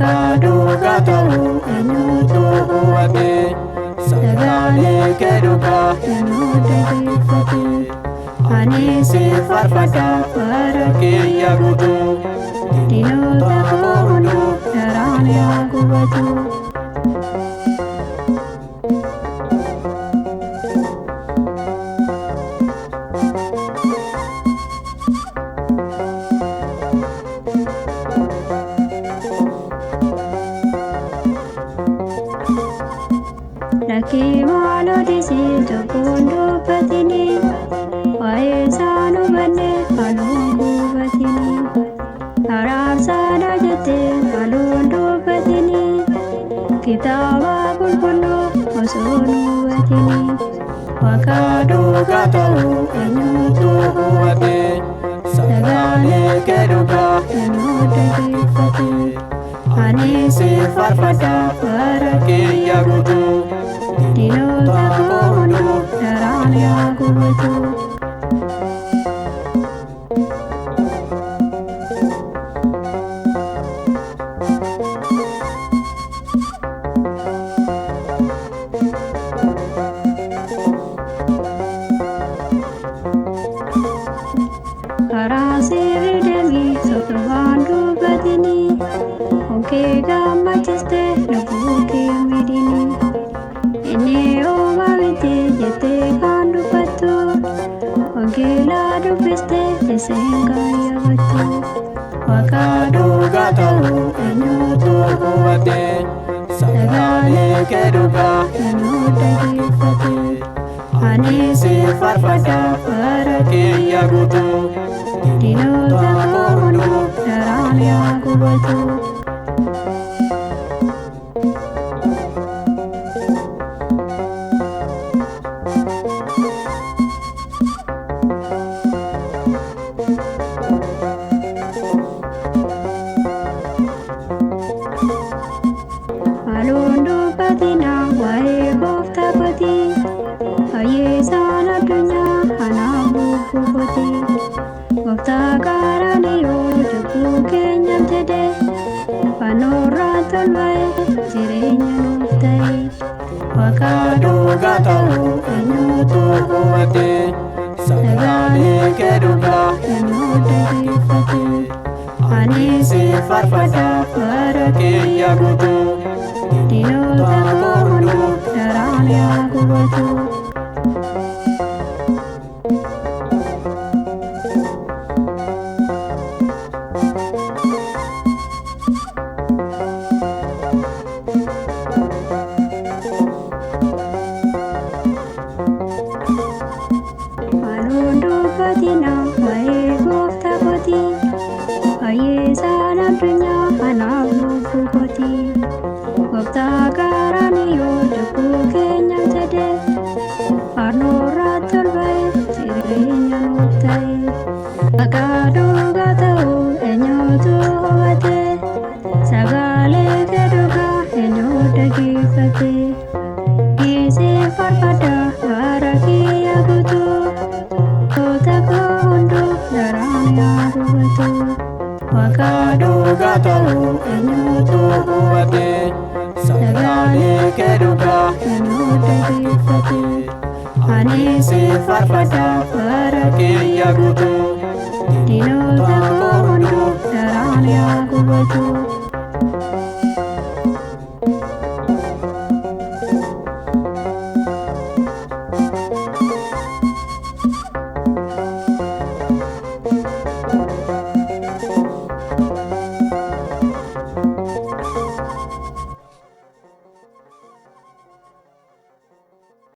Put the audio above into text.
Wakaduga ta'u eenyutu hubate sagalee keeduga eenyutu dhiifate ani si faarfadha bara kiyya guutuu diinota koo hunduu daraan yaa gubatu. Laki malu di situ kundu batini, wae sanu bane kalungu batini. Harap sada jete kalundu batini, kita wakul kundu osunu batini. Wakaduga ta'u eenyutu hubate sagalee keeduga eenyutu dhiifate ani si faarfadha bara kiyya guutuu. Diinota koo hunduu daraan yaa gubatu. Karaa sirrii deemee sotobaan dubbatini onkee gammachiste lubbuu kee midhini. Inni oomamete jettee kan dubbattu wangeela dubbiste iseen kan yaabattu. Wakaduga ta'u eenyutu hubate sagalee keeduga eenyutu dhiifate ani si faarfadha bara kiyya guutuu diinota koo hunduu daraan yaa gubatu. Alundu batina wae gooftaa koti ayyeesaan addunyaa anaaf bubbukoti gooftaa kaaraaniyoo lubbuu keenyaaf jedhe fannoorraa tolba'e jireenya nuuf ta'e. Wakaduga ta'u eenyutu hubate sagalee keeduga eenyutu dhiifate ani si faarfadha bara kiyya guutuu. Diinota koo hunduu daraan yaa gubatu. Alundu batina wae gooftaa koti ayyeesaan addunyaa anaaf bubbukoti. Gooftaa kaaraaniyoo lubbuu keenyaaf jedhe fannoorraa tolba'e jireenya nuuf ta'e. Wakaduga ta'u eenyutu hubate sagalee keeduga eenyutu dhiifate ani si faarfadha bara kiyya guutuu diinota koo hunduu daraan yaa gubatu. Wakaduga ta'u eenyutu hubate sagalee keeduga eenyutu dhiifate ani si faarfadha bara kiyya guutuu diinota koo hunduu daraan yaa gubatu.